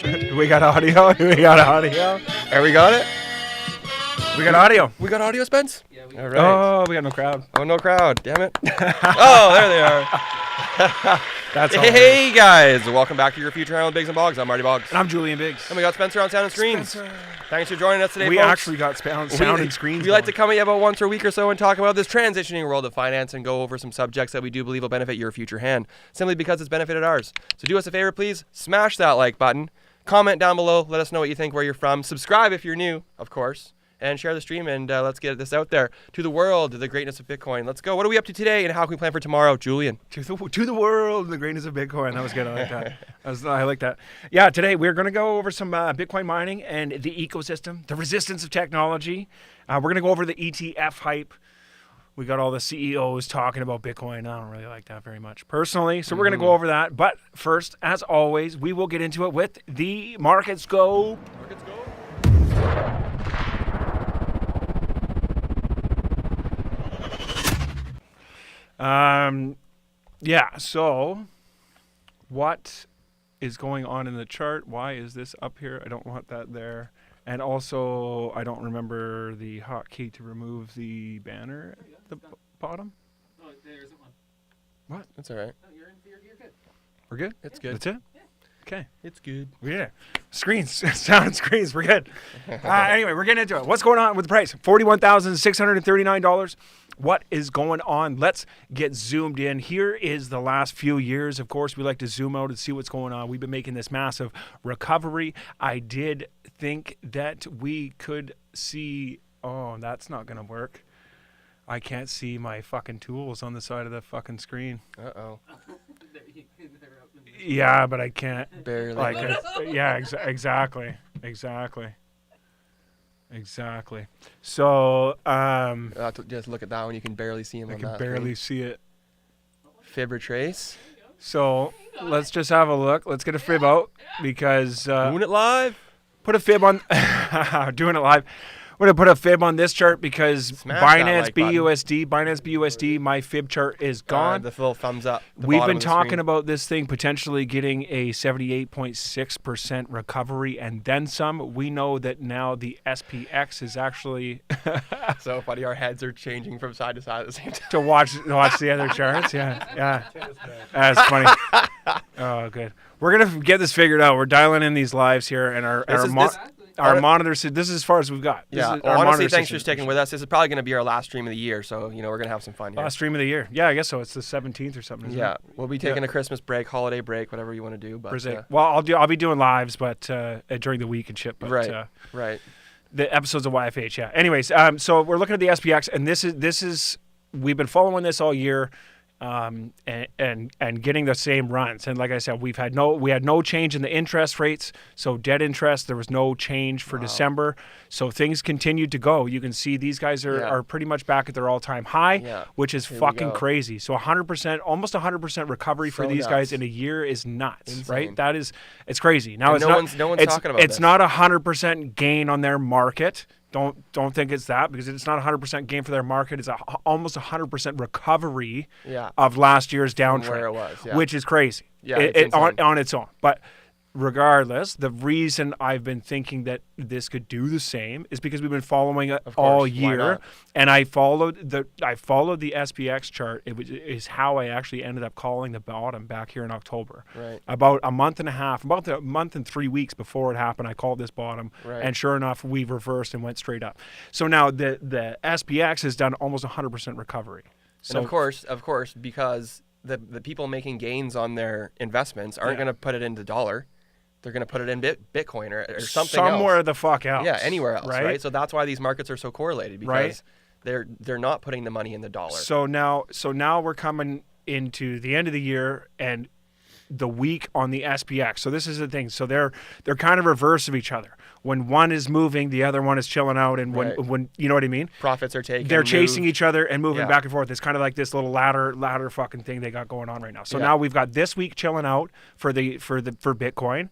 Do we got audio? And we got it? We got audio. We got audio, Spence? Yeah, All right. Oh, we got no crowd. Oh, no crowd. Damn it. Oh, there they are. That's all. Hey, guys. Welcome back to your future channel, Biggs and Boggs. I'm Marty Boggs. And I'm Julian Biggs. And we got Spencer on Sound and Screens. Spencer. Thanks for joining us today, We folks. actually got sound and screens. We like to come at you about once a week or so and talk about this transitioning world of finance and go over some subjects that we do believe will benefit your future hand, simply because it's benefited ours. So do us a favor, please. Smash that like button. Comment down below. Let us know what you think, where you're from. Subscribe if you're new, of course. And share the stream, and let's get this out there to the world, to the greatness of Bitcoin. Let's go. What are we up to today, and how can we plan for tomorrow, Julian? To the world, the greatness of Bitcoin. That was good. I like that. I like that. Yeah, today we're going to go over some Bitcoin mining and the ecosystem, the resistance of technology. We're going to go over the ETF hype. We got all the CEOs talking about Bitcoin. I don't really like that very much personally, so we're going to go over that. But first, as always, we will get into it with the Market Scope. Markets go. Yeah, so what is going on in the chart? Why is this up here? I don't want that there. And also, I don't remember the hotkey to remove the banner at the bottom. Oh, there isn't one. What? That's all right. No, you're good. We're good? It's good. That's it? Yeah. Okay. It's good. Yeah. Screens. Sound screens. We're good. Anyway, we're getting into it. What's going on with the price? $41,639. What is going on? Let's get zoomed in. Here is the last few years. Of course, we like to zoom out and see what's going on. We've been making this massive recovery. I did think that we could see... Oh, that's not going to work. I can't see my fucking tools on the side of the fucking screen. Uh-oh. Yeah, but I can't. Barely. Yeah, exactly. So, Just look at that one. You can barely see him I on can that barely see it. Fibber trace. So, let's just have a look. Let's get a fib out because Doing it live. put a fib on. Doing it live. I'm going to put a fib on this chart because Smash that Binance like button. BUSD, my fib chart is gone. The little thumbs up. We've been talking about this thing potentially getting a 78.6% recovery and then some. We know that now the SPX is actually So funny. Our heads are changing from side to side at the same time. to watch the other charts. Yeah. That's funny. Oh, good. We're gonna get this figured out. We're dialing in these lives here, and our monitor said this is as far as we've got. Yeah. Our Honestly, monitor thanks for system. sticking with us. This is probably going to be our last stream of the year, so we're going to have some fun here. Last stream of the year. Yeah, I guess so. It's the 17th or something. Isn't Yeah, it? we'll be taking a Christmas break, holiday break, whatever you want to do. But Well, I'll be doing lives, but during the week and shit. But, right. The episodes of YFH. Yeah. Anyways, so we're looking at the SPX, and this is we've been following this all year. And getting the same runs, and like I said, we had no change in the interest rates, so debt interest there was no change for December, so things continued to go. You can see these guys are pretty much back at their all-time high, which is fucking crazy. So 100%, almost 100% recovery for these guys in a year is nuts. Insane. Right? It's crazy. Now and no one's talking about it's this. not 100% gain on their market. Don't think it's that, because it's not 100% gain for their market. It's almost 100% recovery of last year's downtrend, where it was, which is crazy. Yeah, on its own. But regardless, the reason I've been thinking that this could do the same is because we've been following it all year, and I followed the SPX chart. Is how I actually ended up calling the bottom back here in October. Right. About a month and 3 weeks before it happened, I called this bottom, and sure enough, we reversed and went straight up. So now the SPX has done almost 100% recovery. So and of course, because the people making gains on their investments aren't going to put it into dollar. They're going to put it in Bitcoin or something somewhere else. the fuck else. Yeah, anywhere else, right? right? So that's why these markets are so correlated, because they're not putting the money in the dollar. So now we're coming into the end of the year and the week on the SPX. So this is the thing. So they're kind of reverse of each other. When one is moving, the other one is chilling out, and when you know what I mean? Profits are taken. They're chasing each other and moving back and forth. It's kind of like this little ladder fucking thing they got going on right now. So now we've got this week chilling out for Bitcoin.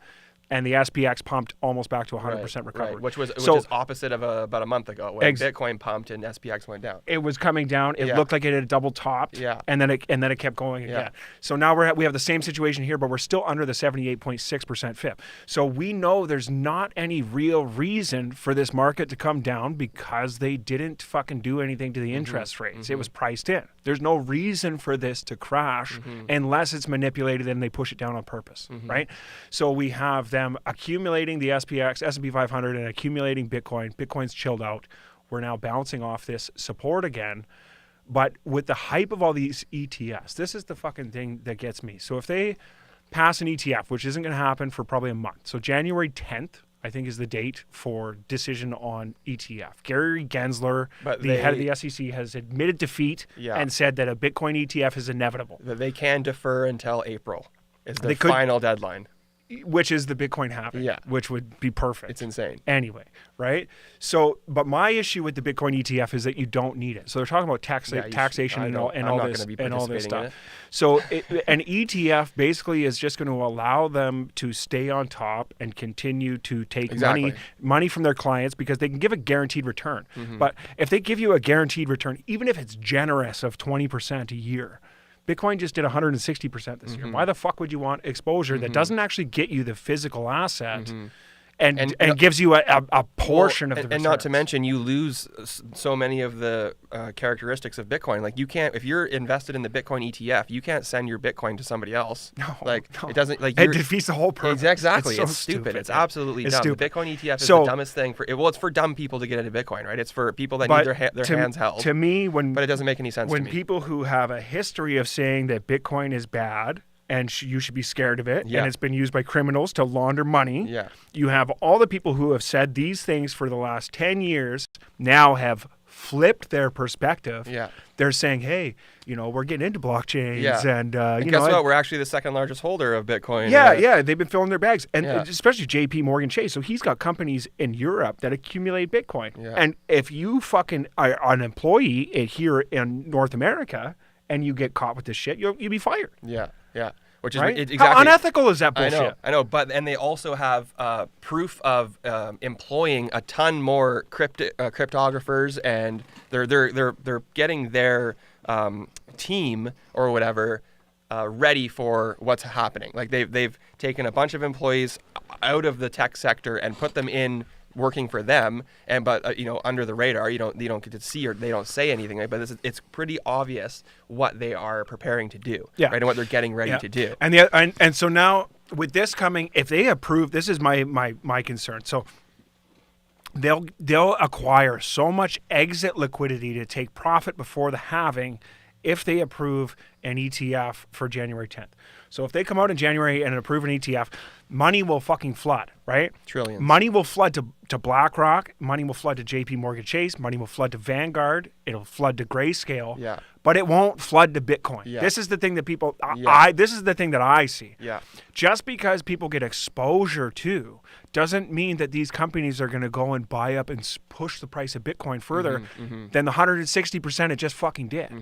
and the SPX pumped almost back to 100% recovery. Right. Which is opposite of about a month ago when Bitcoin pumped and SPX went down. It was coming down. It looked like it had double topped. Yeah. And then it kept going again. So now we have the same situation here, but we're still under the 78.6% FIP. So we know there's not any real reason for this market to come down because they didn't fucking do anything to the interest rates. It was priced in. There's no reason for this to crash unless it's manipulated and they push it down on purpose, right? So we have them accumulating the SPX, S&P 500, and accumulating Bitcoin. Bitcoin's chilled out. We're now bouncing off this support again. But with the hype of all these ETFs, this is the fucking thing that gets me. So if they pass an ETF, which isn't going to happen for probably a month. So January 10th, I think, is the date for decision on ETF. Gary Gensler, the head of the SEC, has admitted defeat and said that a Bitcoin ETF is inevitable. That they can defer until April is the final deadline. Which is the Bitcoin halving, which would be perfect. It's insane. Anyway, right? So, but my issue with the Bitcoin ETF is that you don't need it. So they're talking about taxation and all this stuff. So an ETF basically is just going to allow them to stay on top and continue to take money from their clients because they can give a guaranteed return. But if they give you a guaranteed return, even if it's generous of 20% a year, Bitcoin just did 160% this year. Why the fuck would you want exposure that doesn't actually get you the physical asset and gives you a portion of the returns? And not to mention, you lose so many of the characteristics of Bitcoin. Like you can't, if you're invested in the Bitcoin ETF, you can't send your Bitcoin to somebody else. It doesn't. Like it defeats the whole purpose. Exactly. It's so stupid. It's absolutely dumb. Stupid. The Bitcoin ETF is the dumbest thing it's for dumb people to get into Bitcoin, right? It's for people that need their hands held. To me, but it doesn't make any sense to me. When people who have a history of saying that Bitcoin is bad and you should be scared of it, and it's been used by criminals to launder money. You have all the people who have said these things for the last 10 years now have flipped their perspective. They're saying, hey, we're getting into blockchains. And guess what? We're actually the second largest holder of Bitcoin. They've been filling their bags. And especially JP Morgan Chase. So he's got companies in Europe that accumulate Bitcoin. And if you fucking are an employee here in North America and you get caught with this shit, you'll be fired. Which is right? exactly how unethical is that bullshit? I know. And they also have proof of employing a ton more cryptographers, and they're getting their team or whatever ready for what's happening. Like they've taken a bunch of employees out of the tech sector and put them in working for them, but under the radar, you don't get to see, or they don't say anything, right? But it's pretty obvious what they are preparing to do, right? And what they're getting ready to do. And so now with this coming, if they approve, this is my concern. So they'll acquire so much exit liquidity to take profit before the halving if they approve an ETF for January 10th. So if they come out in January and approve an ETF, money will fucking flood, right? Trillions. Money will flood to BlackRock. Money will flood to JP Morgan Chase. Money will flood to Vanguard. It'll flood to Grayscale. But it won't flood to Bitcoin. This is the thing that people, this is the thing that I see. Just because people get exposure to doesn't mean that these companies are going to go and buy up and push the price of Bitcoin further than the 160% it just fucking did,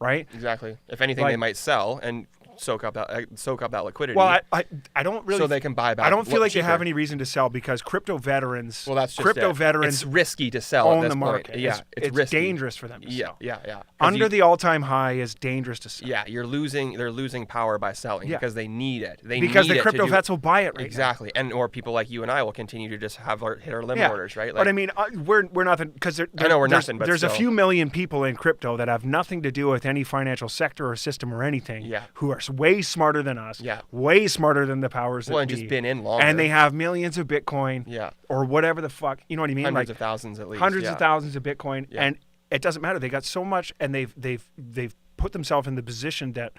right? Exactly. If anything, they might sell and soak up that liquidity. Well, I don't really. So they can buy back. I don't feel like they have any reason to sell because crypto veterans. Well, that's just veterans. It's risky to sell own at this the market. Point. Yeah, it's risky. Dangerous for them to sell. Yeah. Under the all-time high is dangerous to sell. Yeah, they're losing power by selling because they need it. Because the crypto vets will buy it right exactly, now. And or people like you and I will continue to just hit our limit orders, right? But I mean, we're nothing because I know we're nothing. But there's still. A few million people in crypto that have nothing to do with any financial sector or system or anything. Who are way smarter than us. Way smarter than the powers that be. And just been in longer. And they have millions of Bitcoin. Or whatever the fuck. You know what I mean? Hundreds of thousands at least. Hundreds of thousands of Bitcoin. And it doesn't matter. They got so much, and they've put themselves in the position that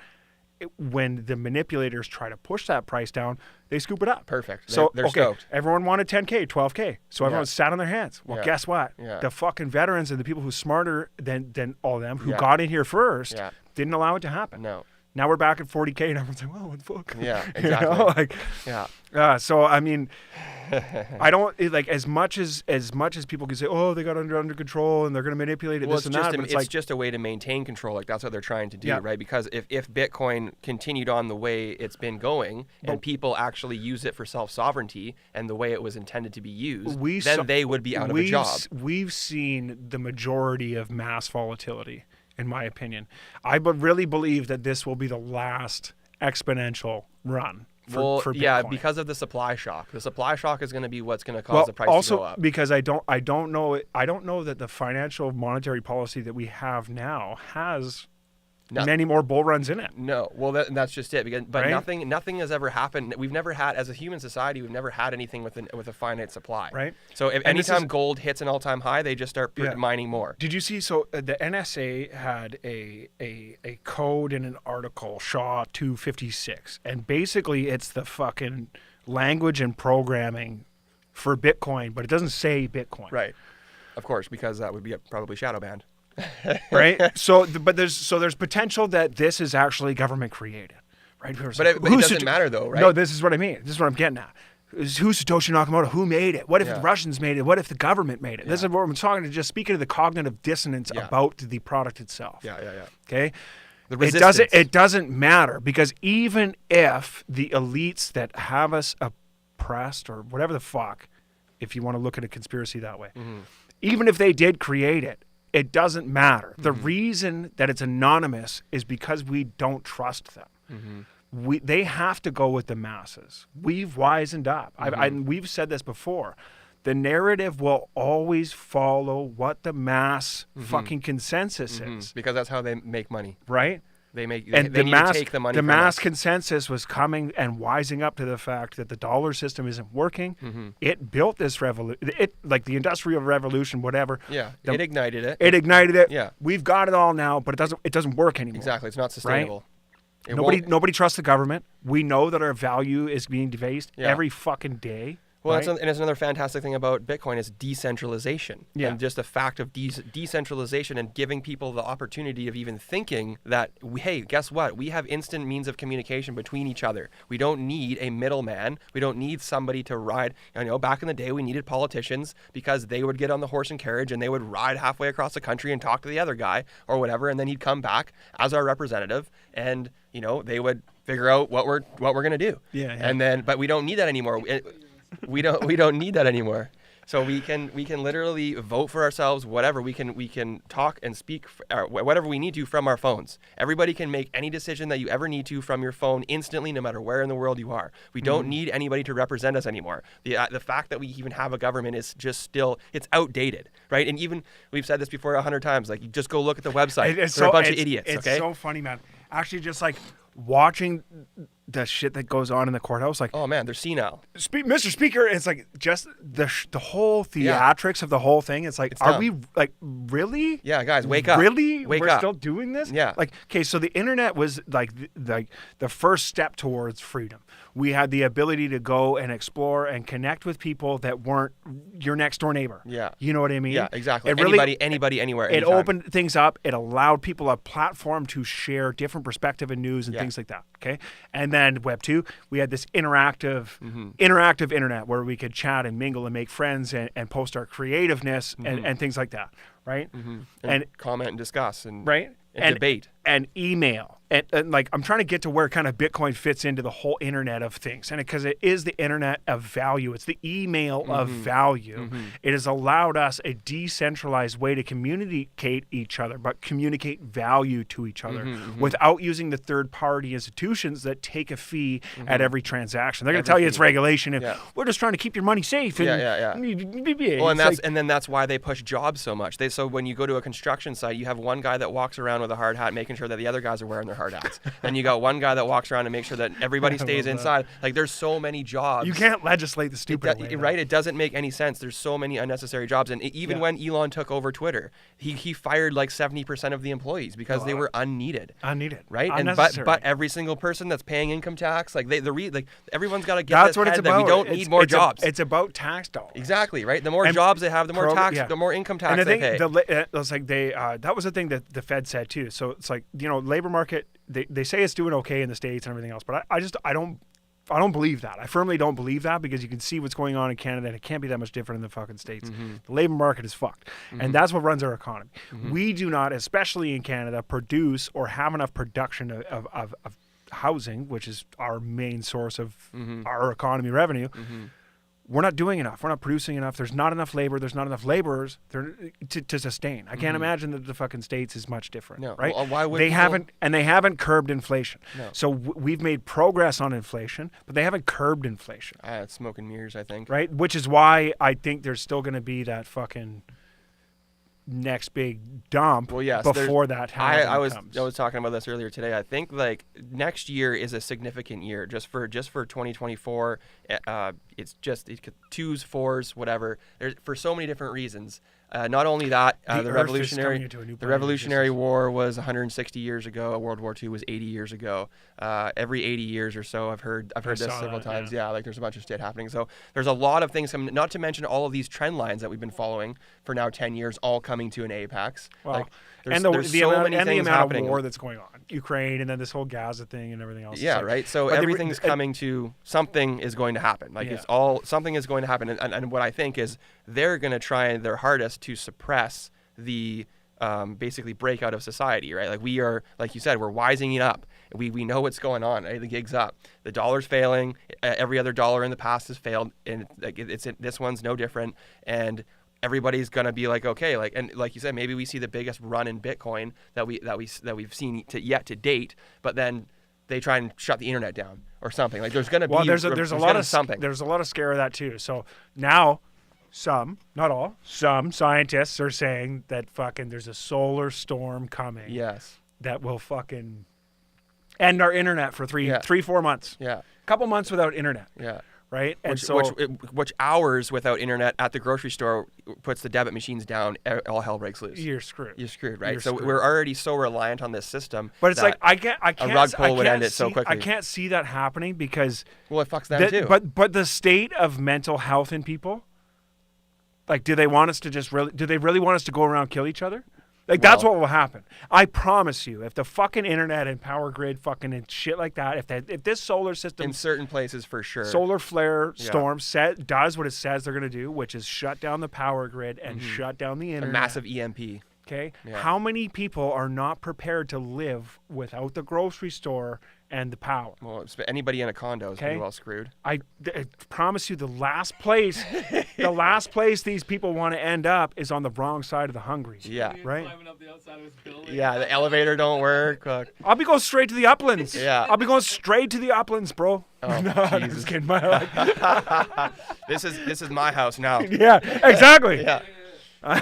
when the manipulators try to push that price down, they scoop it up. Perfect. So they're stoked. Everyone wanted 10K, 12K. So everyone sat on their hands. Well, guess what? The fucking veterans and the people who's smarter than all of them who got in here first didn't allow it to happen. No. Now we're back at 40K, and everyone's like, "Well, what the fuck?" Yeah, You know, exactly. like, Yeah. so I mean, I don't like as much as people can say, "Oh, they got under control and they're going to manipulate it." Well, this and that. But it's just a way to maintain control. Like that's what they're trying to do, Yeah. right? Because if Bitcoin continued on the way it's been going, and people actually use it for self-sovereignty and the way it was intended to be used, then they would be out of a job. We've seen the majority of mass volatility, in my opinion. I really believe that this will be the last exponential run for Bitcoin. Yeah, because of the supply shock. The supply shock is going to be what's going to cause the price to go up. Because I don't know that the financial monetary policy that we have now has many more bull runs in it. No, well, that's just it. But Right? nothing has ever happened. We've never had, as a human society, we've never had anything with a finite supply. Right. So And anytime gold hits an all-time high, they just start Yeah. mining more. Did you see? So the NSA had a code in an article, SHA 256, and basically it's the fucking language and programming for Bitcoin, but it doesn't say Bitcoin. Right. Of course, because that would be probably shadow banned. Right. But there's potential that this is actually government created. Right. But it doesn't matter though, right? No, this is what I mean. This is what I'm getting at. Who's Satoshi Nakamoto? Who made it? What if the Russians made it? What if the government made it? This is what I'm talking to. Just speaking of the cognitive dissonance about the product itself. Yeah. Okay. The resistance. It doesn't matter, because even if the elites that have us oppressed or whatever the fuck, if you want to look at a conspiracy that way, even if they did create it, it doesn't matter. The reason that it's anonymous is because we don't trust them. They have to go with the masses. We've wisened up. We've said this before. The narrative will always follow what the mass fucking consensus is. Because that's how they make money. Right? They need the to take the money the from mass us. consensus was coming and wising up to the fact that the dollar system isn't working. It built this revolution. Like the Industrial Revolution, whatever. Yeah, it ignited it. It ignited it. Yeah. We've got it all now, but it doesn't work anymore. Exactly, it's not sustainable. It Nobody trusts the government. We know that our value is being debased every fucking day. Well, right? and it's another fantastic thing about Bitcoin is decentralization. Yeah. And just the fact of decentralization and giving people the opportunity of even thinking that, hey, guess what? We have instant means of communication between each other. We don't need a middleman. We don't need somebody to ride. Back in the day, we needed politicians because they would get on the horse and carriage and they would ride halfway across the country and talk to the other guy or whatever, and then he'd come back as our representative, and they would figure out what we're gonna do. Yeah. And then, but we don't need that anymore. We don't need that anymore. So we can literally vote for ourselves, whatever. We can talk and speak whatever we need to from our phones. Everybody can make any decision that you ever need to from your phone instantly, no matter where in the world you are. We don't need anybody to represent us anymore. The fact that we even have a government is just still, it's outdated, right? And even, we've said this before 100 times, like, you just go look at the website. They're a bunch of idiots, It's okay? so funny, man. Actually, just like watching the shit that goes on in the courthouse, like, Oh man, they're senile. Mr. Speaker, it's like just the whole theatrics of the whole thing. It's like, It's are dumb. we like really? Yeah, guys, wake up. Really? Wake We're up. still doing this? Yeah. Like, okay, so the internet was like the first step towards freedom. We had the ability to go and explore and connect with people that weren't your next door neighbor. Yeah. You know what I mean? Yeah, exactly. It really, Anybody, anywhere, it anytime. opened things up. It allowed people a platform to share different perspective and news and Yeah. things like that. Okay. And then Web 2, we had this interactive internet where we could chat and mingle and make friends and post our creativeness and things like that. Right. And comment and discuss and right. and debate. And email. And like, I'm trying to get to where kind of Bitcoin fits into the whole internet of things. And because it is the internet of value, it's the email of value. It has allowed us a decentralized way to communicate each other, but communicate value to each other without using the third party institutions that take a fee at every transaction. They're going to tell you it's regulation. And we're just trying to keep your money safe. And Well, and then that's why they push jobs so much. So when you go to a construction site, you have one guy that walks around with a hard hat making sure that the other guys are wearing their hard hats. And you got one guy that walks around and makes sure that everybody stays inside. Like, there's so many jobs. You can't legislate the stupid way, right? It doesn't make any sense. There's so many unnecessary jobs. And even when Elon took over Twitter, he fired like 70% of the employees because they were unneeded. Unneeded. Right? Unnecessary. But every single person that's paying income tax, like everyone's got to get That's this what head it's that about. we don't need more jobs. It's about tax dollars. Exactly, right? The more jobs they have, the more the more income tax and I they think pay. it's like that was the thing that the Fed said too. So it's like, labor market they say it's doing okay in the States and everything else, but I don't believe that. I firmly don't believe that, because you can see what's going on in Canada, and it can't be that much different in the fucking States. The labor market is fucked, and that's what runs our economy. We do not, especially in Canada, produce or have enough production of housing, which is our main source of our economy revenue. We're not doing enough. We're not producing enough. There's not enough labor. There's not enough laborers to sustain. I can't imagine that the fucking States is much different, No. right? Well, why would they people- haven't curbed inflation. No. So we've made progress on inflation, but they haven't curbed inflation, It's smoke and mirrors, I think. right? Which is why I think there's still going to be that fucking next big dump Well, yes, before that I was comes. talking about this earlier today. I think like next year is a significant year just for 2024. It's just twos, fours, whatever. There's for so many different reasons. Not only that, The the Earth is coming Revolutionary into a new the plane of Revolutionary existence. War was 160 years ago. World War II was 80 years ago. Every 80 years or so, I've heard this saw several that, times. yeah. Yeah, like there's a bunch of shit happening. So there's a lot of things coming. Not to mention all of these trend lines that we've been following for now 10 years, all coming to an apex. Well, Like, and there's the so amount, many and the things amount happening. of war that's going on, Ukraine, and then this whole Gaza thing and everything else. Yeah, So- right. So but the- everything's coming to something is going to happen. Like it's Yeah. all something is going to happen, and what I think is they're going to try their hardest to suppress the basically breakout of society. Right. Like we are, like you said, we're wising up. We know what's going on. Right? The gig's up. The dollar's failing. Every other dollar in the past has failed, and this one's no different. And everybody's gonna be like, okay, like, and like you said, maybe we see the biggest run in Bitcoin that we've seen yet to date, but then they try and shut the internet down or something. Like there's gonna Well, be there's a lot of something. There's a lot of scare of that too. So now, some, not all, some scientists are saying that fucking there's a solar storm coming Yes. that will fucking end our internet for 4 months. Yeah. Couple months without internet, Yeah. right? And Which hours without internet at the grocery store puts the debit machines down, all hell breaks loose. you're screwed. You're screwed, right? You're so screwed. we're already so reliant on this system. But it's that- like I can't rug pull would I end can't it so see- quickly. I can't see that happening because well, it fucks them too. But the state of mental health in people, like, do they want us to do they really want us to go around and kill each other? Like, that's Well- what will happen. I promise you, if the fucking internet and power grid fucking and shit like that, if this solar system, in certain places for sure. solar flare Yeah. storm does what it says they're going to do, which is shut down the power grid and shut down the a internet. massive EMP. Okay. Yeah. How many people are not prepared to live without the grocery store and the power? Well, anybody in a condo is pretty Okay. well screwed. I promise you, the last place these people want to end up is on the wrong side of the Hungry. Yeah. Right. Climbing up the outside of his building. Yeah, the elevator don't work. Fuck. I'll be going straight to the uplands. Yeah. I'll be going straight to the uplands, bro. Oh, no, I'm Jesus. just kidding. Like, This is my house now. yeah, exactly. Yeah.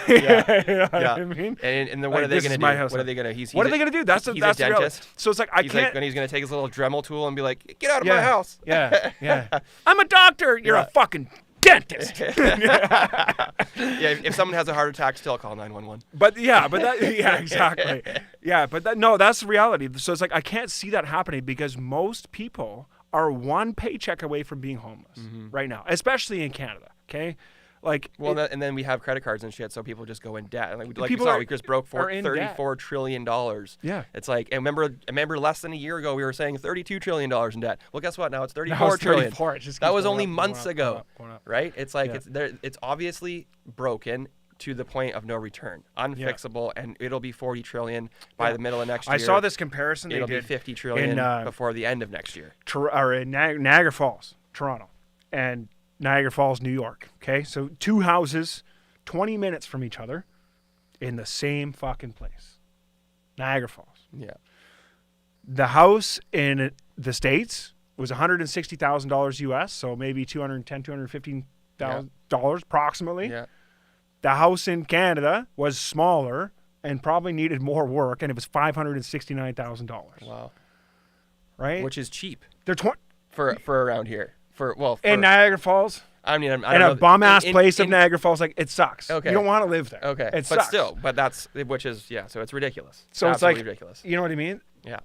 You know what Yeah. I mean? And then Like, what are they this going is to my do? house What now. are they going to? What are they going to do? That's the he's reality. dentist. So it's like I He's can't. like, and he's going to take his little Dremel tool and be like, "Get out of my yeah, house." Yeah, yeah. I'm a doctor. You're a Yeah. fucking dentist. Yeah. If someone has a heart attack, still call 911. But yeah, exactly. Yeah, but that's the reality. So it's like I can't see that happening because most people are one paycheck away from being homeless right now, especially in Canada. Okay, like Well, and then we have credit cards and shit, so people just go in debt. And like we People saw, are- we just broke are in debt. $34 trillion. Yeah. It's like, and remember less than a year ago we were saying $32 trillion in debt. Well, guess what? Now it's $34 now it's trillion. 34. It just That keeps was going only up, going months up, ago, going up, going up. right? It's like Yeah. it's obviously broken to the point of no return, unfixable, and it'll be 40 trillion by the middle of next year. I saw this comparison they It'll be did 50 trillion before the end of next year. in Niagara Falls, Toronto, and Niagara Falls, New York. Okay, so two houses, 20 minutes from each other, in the same fucking place. Niagara Falls. Yeah. The house in the States was $160,000 US, so maybe $215,000 approximately. Yeah. The house in Canada was smaller and probably needed more work, and it was $569,000. Wow. Right? Which is cheap They're for around here. in Niagara Falls. I mean, I In don't a know. bum ass in- place of in- Niagara Falls, like it sucks. Okay. You don't want to live there. Okay. It But sucks. still, which is so it's ridiculous. So it's like Absolutely ridiculous. You know what I mean? Yeah.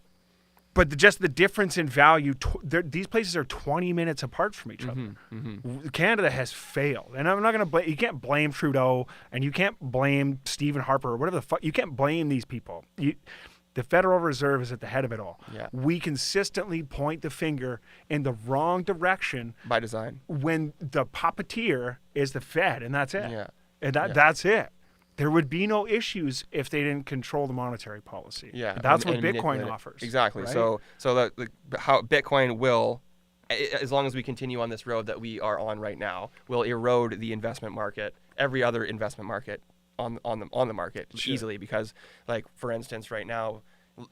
But just the difference in value, these places are 20 minutes apart from each other. Canada has failed. And I'm not going to blame, you can't blame Trudeau and you can't blame Stephen Harper or whatever the fuck. You can't blame these people. The Federal Reserve is at the head of it all. Yeah. We consistently point the finger in the wrong direction By design. when the puppeteer is the Fed, and that's it. Yeah. And Yeah. that's it. There would be no issues if they didn't control the monetary policy. Yeah. That's what and Bitcoin manipulate it. offers. Exactly. right? So how Bitcoin will, as long as we continue on this road that we are on right now, will erode the investment market, every other investment market on the market Sure. easily, because like for instance right now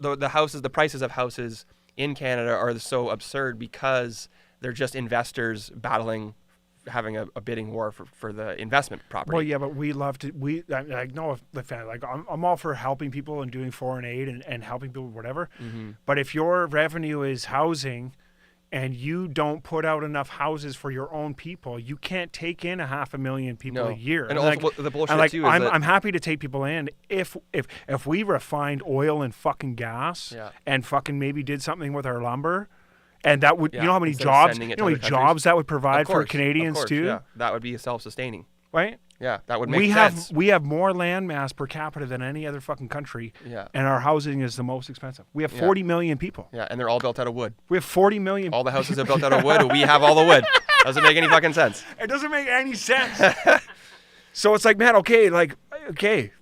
the prices of houses in Canada are so absurd because they're just investors having a bidding war for the investment property. Well, yeah, but we love to. I know if the fan, like I'm all for helping people and doing foreign aid and helping people, whatever. Mm-hmm. But if your revenue is housing, and you don't put out enough houses for your own people, you can't take in 500,000 people No. a year. And also the bullshit too is that I'm happy to take people in if we refined oil and fucking gas Yeah. and fucking maybe did something with our lumber. And that would, Yeah, you know how many instead of jobs, sending you it know to how many other countries. jobs that would provide Of course, for Canadians of course, too, Yeah. That would be self-sustaining. right? Yeah, that would make We sense. have more land mass per capita than any other fucking country, Yeah. and our housing is the most expensive. We have Yeah. 40 million people. Yeah, and they're all built out of wood. We have 40 million. All the houses are built out of wood. We have all the wood. Doesn't make any fucking sense. It doesn't make any sense. So it's like, man, okay,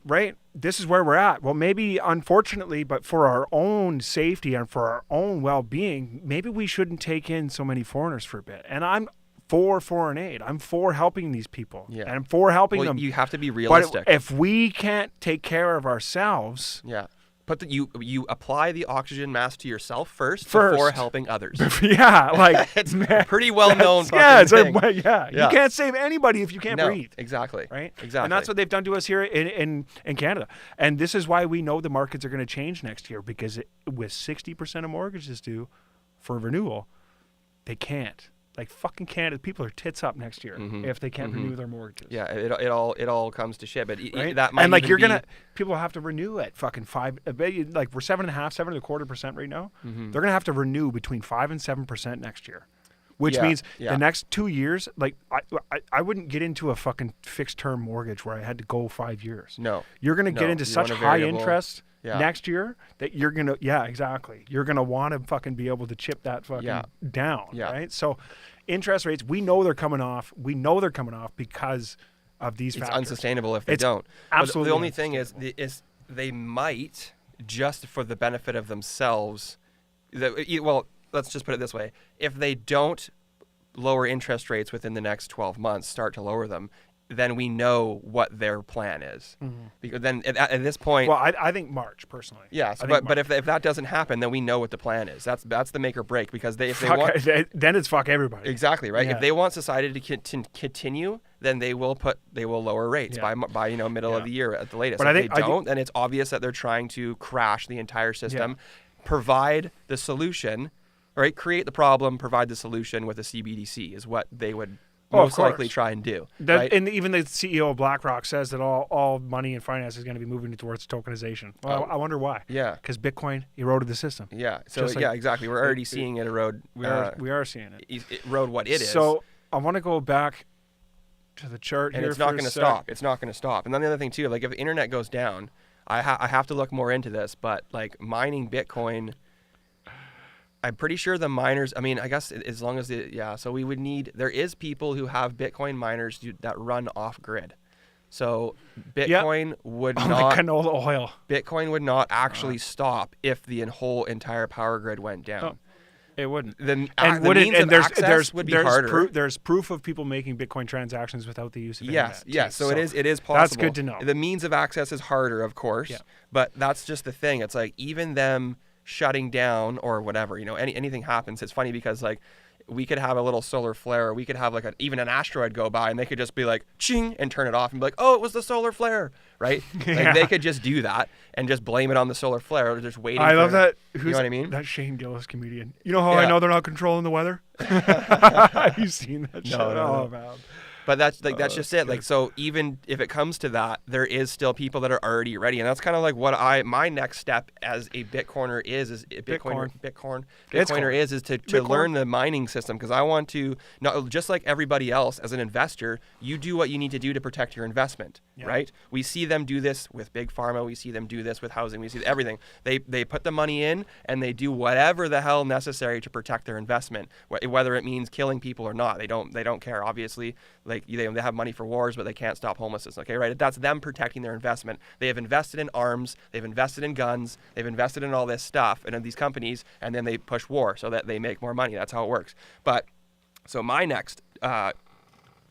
right? This is where we're at. Well, maybe, unfortunately, but for our own safety and for our own well-being, maybe we shouldn't take in so many foreigners for a bit. And I'm for foreign aid. I'm for helping these people. Yeah. And I'm for helping Well, them. you have to be But realistic. if we can't take care of ourselves, Yeah. You apply the oxygen mask to yourself first before helping others. yeah, like It's a pretty well known yeah, fucking it's thing. yeah. Yeah. You can't save anybody if you can't No, breathe. exactly. Right? Exactly. And that's what they've done to us here in Canada. And this is why we know the markets are going to change next year, because with 60% of mortgages due for renewal, they can't. Like fucking Canada, people are tits up next year if they can't renew their mortgages. Yeah, it all comes to shit. But Right? that might and like even people have to renew at fucking 5. Like we're 7.25% right now. Mm-hmm. They're gonna have to renew between 5 and 7% next year, which Yeah, means yeah. the next 2 years. Like I wouldn't get into a fucking fixed term mortgage where I had to go 5 years. No. You're gonna get No, into you such want a high variable. interest Yeah. next year that you're gonna exactly. You're gonna want to fucking be able to chip that fucking down. Yeah. Right. So interest rates, we know they're coming off. We know they're coming off because of these It's factors. unsustainable if they It's don't. absolutely But the only thing is they might, just for the benefit of themselves. Well, let's just put it this way: if they don't lower interest rates within the next 12 months, start to lower them, then we know what their plan is. Because then at this point, Well, I think March personally. yes, I think but if that doesn't happen, then we know what the plan is. That's the make or break, because if they want then it's fuck everybody. exactly right. Yeah. If they want society to continue, then they will lower rates Yeah. by middle Yeah. of the year at the latest. But If I think- they don't, then it's obvious that they're trying to crash the entire system, provide the solution, right? Create the problem, provide the solution with a CBDC is what they would Oh, of most likely course. try and do. That, right? And even the CEO of BlackRock says that all money and finance is going to be moving towards tokenization. Well, Oh. I wonder why. Yeah. Because Bitcoin eroded the system. Yeah. So Just like- yeah, exactly. We're already seeing it erode. We are seeing it. Erode what it is. So I want to go back to the chart and here. it's not going to stop. It's not going to stop. And then the other thing too, like if the internet goes down, I have to look more into this. But like mining Bitcoin, I'm pretty sure the miners. I mean, I guess as long as so we would need. There is people who have Bitcoin miners that run off grid. So Bitcoin would the not. canola oil. Bitcoin would not actually stop if the whole entire power grid went down. Oh, it wouldn't. The And means of access would be harder. There's proof of people making Bitcoin transactions without the use of Yes, internet. yes. too. So it is possible. That's good to know. The means of access is harder, of course. Yeah. But that's just the thing. It's like even them shutting down or whatever, anything happens. It's funny because like we could have a little solar flare, or we could have like even an asteroid go by, and they could just be like ching and turn it off and be like, oh, it was the solar flare, right? Yeah. Like they could just do that and just blame it on the solar flare. They're just waiting. I love for, that. You know what I mean? That Shane Gillis comedian. You know how I Yeah. know they're not controlling the weather? Have you seen that show? No. Oh, man. But that's just it. Like, so even if it comes to that, there is still people that are already ready, and that's kind of like what my next step as a Bitcoiner is Bitcoiner is to learn the mining system, because I want to, not just like everybody else as an investor, you do what you need to do to protect your investment, right? We see them do this with big pharma, we see them do this with housing, we see everything. They put the money in and they do whatever the hell necessary to protect their investment, whether it means killing people or not. They don't care, obviously. Like, they have money for wars, but they can't stop homelessness. Okay, right? That's them protecting their investment. They have invested in arms, they've invested in guns, they've invested in all this stuff and in these companies, and then they push war so that they make more money. That's how it works. But so my next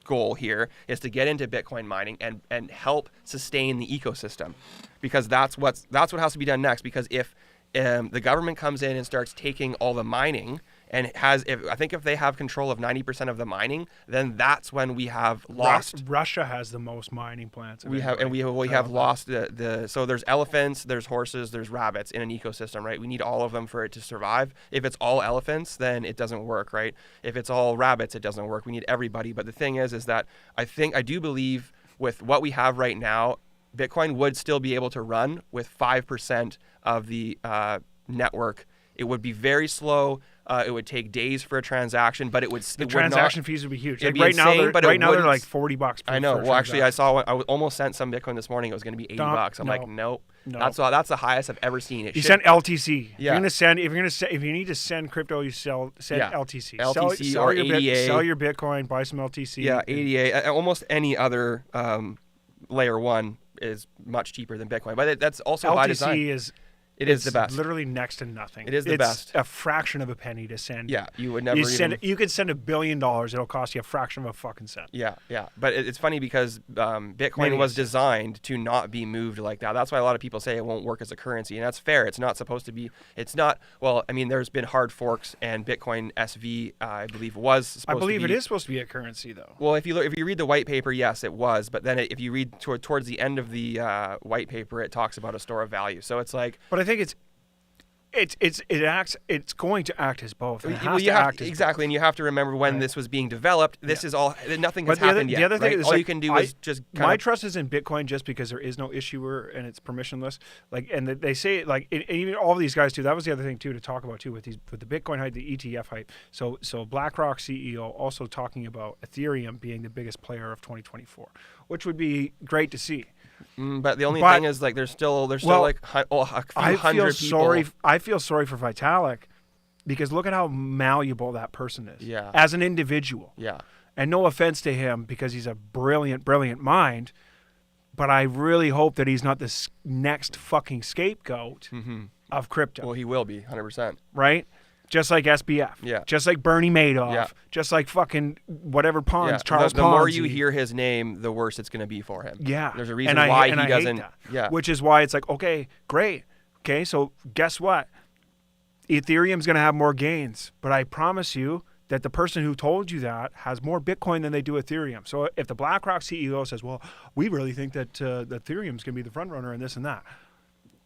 goal here is to get into Bitcoin mining and help sustain the ecosystem, because that's what has to be done next. Because if the government comes in and starts taking all the mining, and if they have control of 90% of the mining, then that's when we have lost. Russia has the most mining plants. We have lost so there's elephants, there's horses, there's rabbits in an ecosystem, right? We need all of them for it to survive. If it's all elephants, then it doesn't work, right? If it's all rabbits, it doesn't work. We need everybody. But the thing is that I do believe with what we have right now, Bitcoin would still be able to run with 5% of the network. It would be very slow. It would take days for a transaction, but the transaction fees would be huge. Like right insane, now they're like $40 per. I know. Well, actually, I saw one. I almost sent some Bitcoin this morning. It was going to be $80. I'm like, nope. No. That's the highest I've ever seen. You send LTC. Yeah. If you need to send crypto, you send LTC. LTC or ADA. Sell your Bitcoin, buy some LTC. Yeah, ADA. Almost any other layer one is much cheaper than Bitcoin, but that's also by design. It is the best. Literally next to nothing. It is the best. A fraction of a penny to send. Yeah, you would never. You could send $1 billion. It'll cost you a fraction of a fucking cent. Yeah. But it's funny because Bitcoin was designed to not be moved like that. That's why a lot of people say it won't work as a currency, and that's fair. It's not supposed to be. It's not. Well, I mean, there's been hard forks, and Bitcoin SV, I believe, was supposed to be. I believe it is supposed to be a currency, though. Well, if you read the white paper, yes, it was. But then if you read towards the end of the white paper, it talks about a store of value. So it's like. But I think it's going to act as both. Exactly, and you have to remember when this was being developed. This is all. Nothing has happened yet. The other thing is, all you can do is just. My trust is in Bitcoin just because there is no issuer and it's permissionless. Like, and they say like even all of these guys too. That was the other thing too to talk about too with the Bitcoin hype, the ETF hype. So BlackRock CEO also talking about Ethereum being the biggest player of 2024, which would be great to see. But the only thing is, like, there's still like a few hundred people. I feel sorry for Vitalik because look at how malleable that person is. Yeah. As an individual. Yeah. And no offense to him because he's a brilliant, brilliant mind, but I really hope that he's not the next fucking scapegoat of crypto. Well, he will be 100%. Right? Just like SBF. Yeah. Just like Bernie Madoff. Yeah. Just like fucking whatever Charles Ponzi. The more you hear his name, the worse it's going to be for him. Yeah. There's a reason why he doesn't. Yeah. Which is why it's like, okay, great. Okay, so guess what? Ethereum's going to have more gains. But I promise you that the person who told you that has more Bitcoin than they do Ethereum. So if the BlackRock CEO says, well, we really think that Ethereum's going to be the front runner in this and that,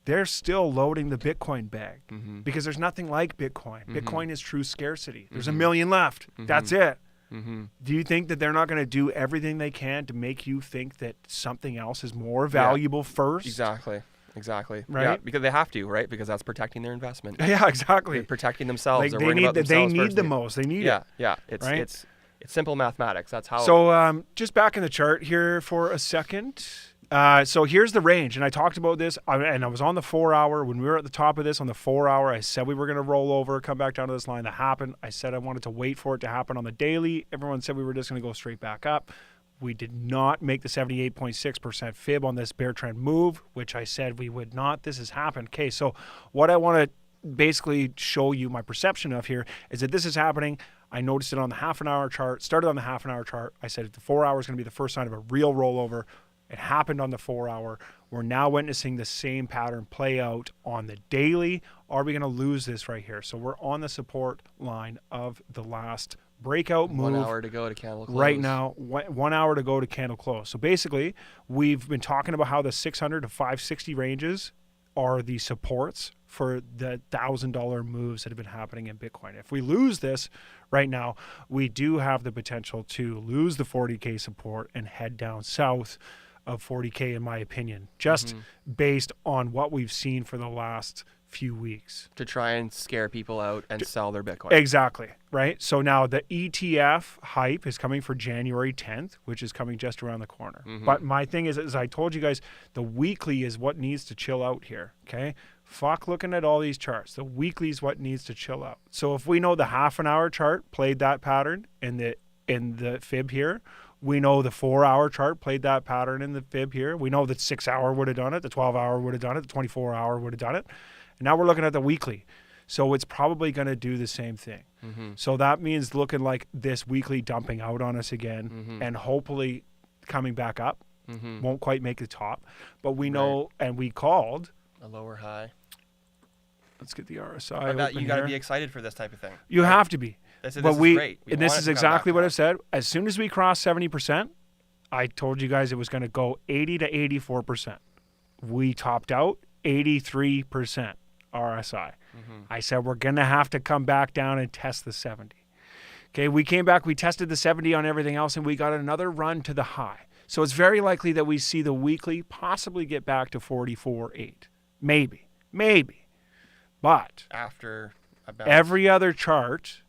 they're still loading the Bitcoin bag because there's nothing like Bitcoin. Bitcoin is true scarcity. There's a million left. That's it. Do you think that they're not going to do everything they can to make you think that something else is more valuable first? Exactly. Right? Yeah, because they have to, right? Because that's protecting their investment. Yeah, exactly. They're protecting themselves. Like They're worrying about themselves. They need the most. They need it. Yeah. It's simple mathematics. That's how. So just back in the chart here for a second. So here's the range, and I talked about this, and I was on the 4 hour. When we were at the top of this on the 4 hour, I said we were going to roll over, come back down to this line. That happened. I said I wanted to wait for it to happen on the daily. Everyone said we were just going to go straight back up. We did not make the 78.6% fib on this bear trend move, which I said we would not. This has happened. Okay, so what I want to basically show you my perception of here is that this is happening. I noticed it on the half an hour chart, started on the half an hour chart. I said the 4 hour is going to be the first sign of a real rollover. It happened on the 4 hour. We're now witnessing the same pattern play out on the daily. Are we going to lose this right here? So we're on the support line of the last breakout move. 1 hour to go to candle close. Right now, 1 hour to go to candle close. So basically, we've been talking about how the 600 to 560 ranges are the supports for the $1,000 moves that have been happening in Bitcoin. If we lose this right now, we do have the potential to lose the 40K support and head down south of 40K, in my opinion, just based on what we've seen for the last few weeks. To try and scare people out and sell their Bitcoin. Exactly, right? So now the ETF hype is coming for January 10th, which is coming just around the corner. But my thing is, as I told you guys, the weekly is what needs to chill out here, okay? Fuck looking at all these charts. The weekly is what needs to chill out. So if we know the half an hour chart played that pattern in the fib here, we know the 4 hour chart played that pattern in the fib here. We know the 6 hour would have done it, the 12 hour would have done it, the 24 hour would have done it. And now we're looking at the weekly. So it's probably going to do the same thing. So that means looking like this weekly dumping out on us again and hopefully coming back up. Won't quite make the top. But we know, and we called. A lower high. Let's get the RSI. You got to be excited for this type of thing. You have to be. This is And great. this want is it to come exactly back what up. I've said. As soon as we cross 70%, I told you guys it was going to go 80 to 84%. We topped out 83% RSI. I said we're going to have to come back down and test the 70. Okay, we came back, we tested the 70 on everything else, and we got another run to the high. So it's very likely that we see the weekly possibly get back to 44.8. Maybe. But After a bounce. every other chart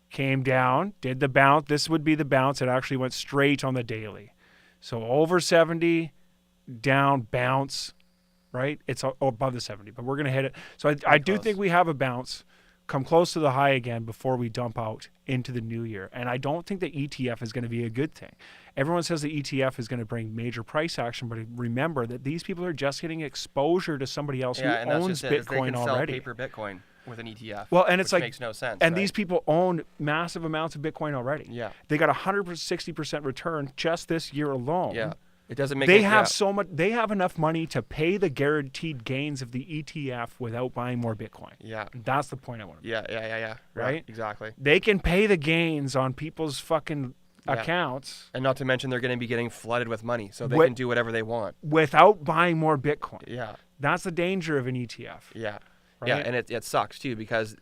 came down, did the bounce. This would be the bounce. It actually went straight on the daily. So over 70, down, bounce, right? It's above the 70, but we're going to hit it. So I do close. think we have a bounce, come close to the high again before we dump out into the new year. And I don't think the ETF is going to be a good thing. Everyone says the ETF is going to bring major price action, but remember that these people are just getting exposure to somebody else who and that's owns just it, is they Bitcoin can sell already. paper Bitcoin with an ETF. Well, and it's which like, makes no sense. and right? these people own massive amounts of Bitcoin already. Yeah. They got 160% return just this year alone. Yeah. It doesn't make They it, have yeah. so much. They have enough money to pay the guaranteed gains of the ETF without buying more Bitcoin. Yeah. That's the point I want to make. Yeah. Right? Exactly. They can pay the gains on people's fucking Yeah. accounts And not to mention they're going to be getting flooded with money, so they What- can do whatever they want. without buying more Bitcoin. Yeah. That's the danger of an ETF. Yeah. Right? Yeah, and it sucks too because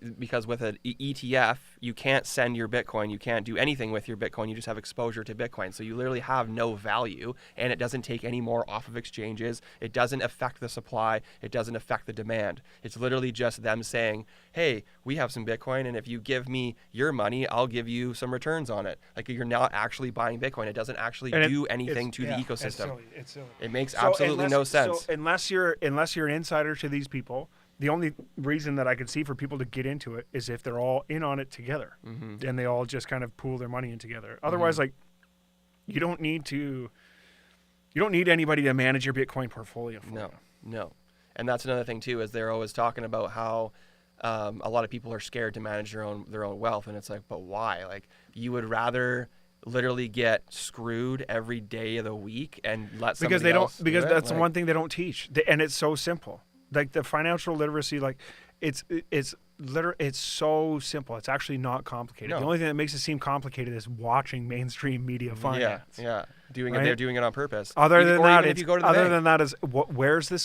with an ETF, you can't send your Bitcoin, you can't do anything with your Bitcoin, you just have exposure to Bitcoin. So you literally have no value, and it doesn't take any more off of exchanges. It doesn't affect the supply, it doesn't affect the demand. It's literally just them saying, "Hey, we have some Bitcoin, and if you give me your money, I'll give you some returns on it." Like you're not actually buying Bitcoin. It doesn't actually And do anything to the It's ecosystem. silly. It's silly. It makes So absolutely no sense. So unless you're an insider to these people, the only reason that I can see for people to get into it is if they're all in on it together, and they all just kind of pool their money in together. Otherwise, like you don't need anybody to manage your Bitcoin portfolio for you. No. And that's another thing too, is they're always talking about how a lot of people are scared to manage their own wealth, and it's like, but why? Like you would rather literally get screwed every day of the week and let somebody Because they don't. else do Because it? that's the Like, one thing they don't teach, and it's so simple. Like the financial literacy, like it's so simple. It's actually not complicated. No. The only thing that makes it seem complicated is watching mainstream media finance. Yeah. Doing Right? it, they're doing it on purpose. Other Even- than or that, even if you go to the bank. than that is where's the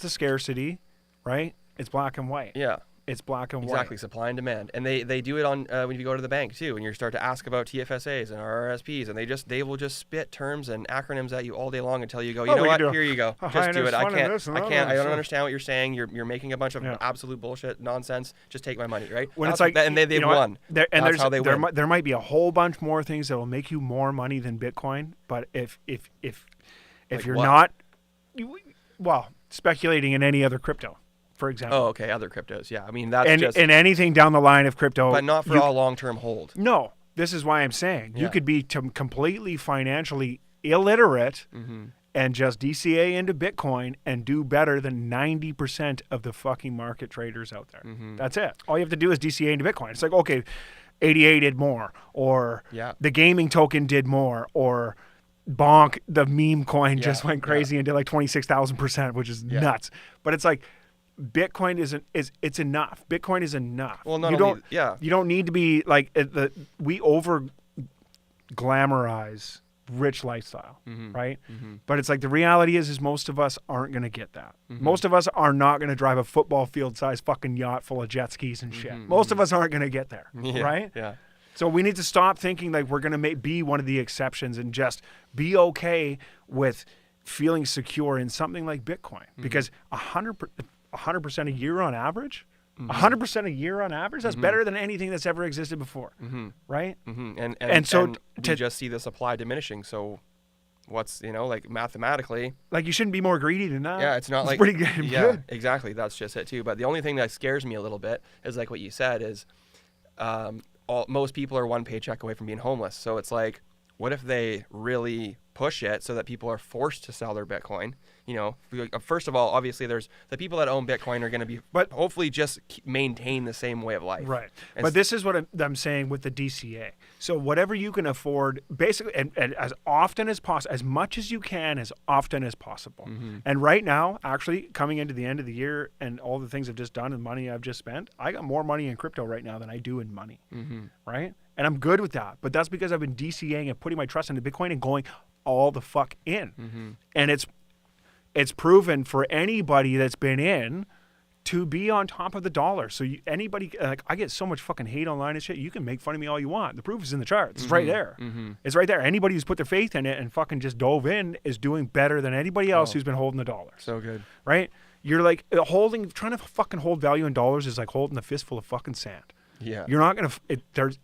scarcity, right? It's black and white. Yeah. It's black and Exactly, white. supply and demand, and they do it on when you go to the bank too, and you start to ask about TFSAs and RRSPs, and they will just spit terms and acronyms at you all day long until you go, you Oh, know we what, can do here you go, a just do high it. I fund and this and that, I don't so- understand what you're saying. You're making a bunch of Yeah. absolute bullshit nonsense. Just take my money, right? When it's That's- like, and they've you know what? won. There, and That's how they win. there might be a whole bunch more things that will make you more money than Bitcoin. But if Like you're what? not, speculating in any other crypto, for example. Oh, okay, other cryptos, yeah. I mean that's and just, anything down the line of crypto, but not for you- all long-term hold. No, this is why I'm saying you Yeah. could be completely financially illiterate Mm-hmm. and just DCA into Bitcoin and do better than 90% of the fucking market traders out there. Mm-hmm. That's it. All you have to do is DCA into Bitcoin. It's like, okay, 88 did more, or Yeah. the gaming token did more, or Bonk, the meme coin, just Yeah, went crazy and did like 26,000%, which is Yeah. nuts. But it's like, Bitcoin it's enough. Bitcoin is enough. Well, not you only, don't yeah. you don't need to be like we over glamorize rich lifestyle, Mm-hmm. right? Mm-hmm. But it's like the reality is most of us aren't going to get that. Most of us are not going to drive a football field size fucking yacht full of jet skis and shit. Most of us aren't going to get there, Yeah. right? Yeah. So we need to stop thinking like we're going to be one of the exceptions and just be okay with feeling secure in something like Bitcoin, because 100% a year on average, 100% a year on average, that's better than anything that's ever existed before, right? Mm-hmm. And so we just see the supply diminishing. So what's, like mathematically, like you shouldn't be more greedy than that. yeah, it's not like pretty good. Yeah, exactly. That's just it too. But the only thing that scares me a little bit is like what you said is, most people are one paycheck away from being homeless. So it's like, what if they really push it so that people are forced to sell their Bitcoin? First of all, obviously there's the people that own Bitcoin are going to be, But- hopefully just maintain the same way of life. Right. And But this is what I'm saying with the DCA. So whatever you can afford, basically, and as often as possible, as much as you can, as often as possible. And right now, actually, coming into the end of the year and all the things I've just done and money I've just spent, I got more money in crypto right now than I do in money. Right? And I'm good with that. But that's because I've been DCAing and putting my trust into Bitcoin and going all the fuck in. And it's proven for anybody that's been in to be on top of the dollar. So anybody, like, I get so much fucking hate online and shit. You can make fun of me all you want. The proof is in the charts. It's right there. It's right there. Anybody who's put their faith in it and fucking just dove in is doing better than anybody else who's been holding the dollars. So good. Right? You're like trying to fucking hold value in dollars is like holding a fistful of fucking sand. Yeah. You're not gonna.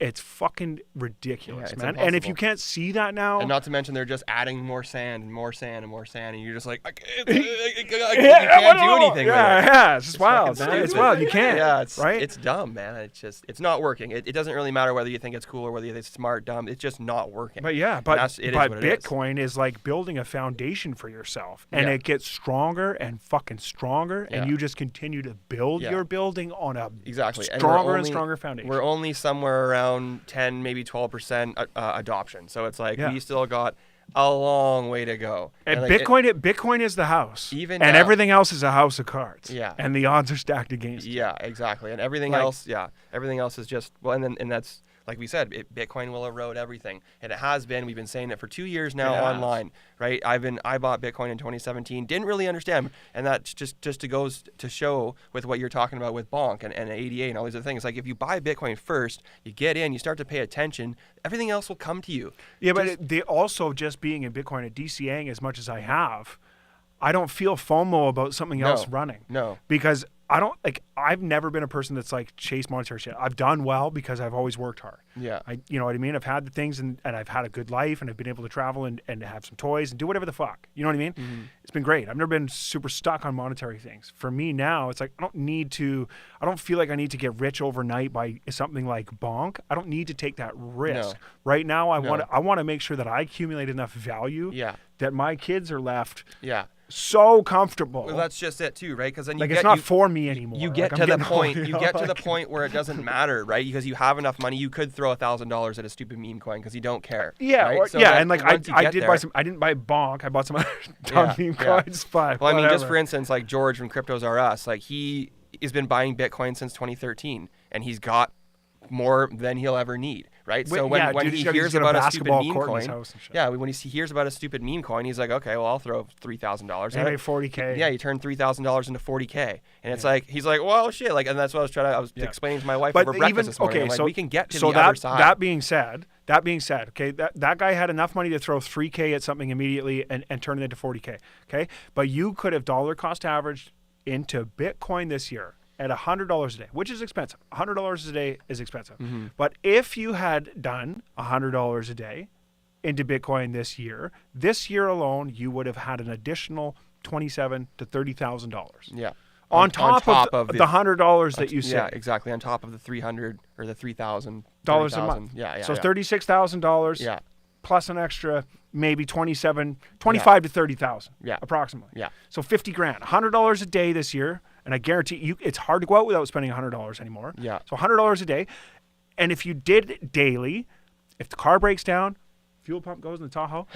It's fucking ridiculous, Yeah, it's man. And if impossible. you can't see that now, And not to mention they're just adding more sand and more sand and more sand, and you're just like, you yeah, can't do anything with it. Yeah, it's just wild, fucking man. It's stupid. wild. You can't. Yeah, it's right. It's dumb, man. It's not working. It doesn't really matter whether you think it's cool or whether you think it's smart, dumb. It's just not working. But yeah, And but it is what it is. Bitcoin is like building a foundation for yourself, and Yeah. it gets stronger and fucking stronger, Yeah. and you just continue to build Yeah. your building on a Exactly. And stronger and stronger foundation. We're only somewhere around 10, maybe 12% adoption. So it's like Yeah. we still got a long way to go. And like, Bitcoin is the house, Even and now- everything else is a house of cards. Yeah. and the odds are stacked against you. Yeah, exactly. And everything Like- else, everything else is just, well, and that's, like we said, Bitcoin will erode everything. And it has been. We've been saying it for 2 years now It has. online, right? I bought Bitcoin in 2017, didn't really understand. And that's just to goes to show with what you're talking about with Bonk and ADA and all these other things. Like if you buy Bitcoin first, you get in, you start to pay attention, everything else will come to you. Yeah, but they also just being in Bitcoin and DCAing as much as I have, I don't feel FOMO about something else running. No. Because I've never been a person that's like chased monetary shit. I've done well because I've always worked hard. Yeah. You know what I mean? I've had the things and I've had a good life and I've been able to travel and have some toys and do whatever the fuck. You know what I mean? It's been great. I've never been super stuck on monetary things. For me now, it's like I don't feel like I need to get rich overnight by something like Bonk. I don't need to take that risk. No. Right now, I No. want to make sure that I accumulate enough value Yeah. that my kids are left Yeah. so comfortable. Well, that's just it too, right? Because then you like get it's not you, for me anymore. You Like, get I'm to the getting point. old, You know, get to the like- point where it doesn't matter, right? Because you have enough money, you could throw $1,000 at a stupid meme coin because you don't care. Yeah, right? or, So yeah, then and like once you I get did there- buy some. I didn't buy Bonk. I bought some other dumb Yeah, meme yeah. coins. But Well, I mean, just whatever. for instance, like George from Cryptos R Us, like he has been buying Bitcoin since 2013, and he's got more than he'll ever need, right? So when dude, he he's hears got a about a stupid basketball meme court in his coin, house and shit. yeah, when he hears about a stupid meme coin, he's like, okay, well, I'll throw $3,000 And at I it. made 40K. Yeah, you turn $3,000 into 40K, and it's like he's like, well, shit, like, and that's what I was explaining to my wife over breakfast this morning. I'm like, we can get to the other side. That being said, okay, that guy had enough money to throw 3K at something immediately and turn it into 40K. Okay, but you could have dollar cost averaged into Bitcoin this year at $100 a day, which is expensive. $100 a day is expensive. But if you had done $100 a day into Bitcoin this year alone, you would have had an additional $27,000 to $30,000. Yeah. On top of the $100 that you Yeah, saved. exactly. On top of the $300 or the $3,000 Dollars a month. Yeah. So yeah. $36,000 Yeah. plus an extra maybe 25 to 30,000. Yeah. Approximately. Yeah. So 50 grand, $100 a day this year, and I guarantee you it's hard to go out without spending $100 anymore. Yeah. So $100 a day, and if you did it daily, if the car breaks down, fuel pump goes in the Tahoe,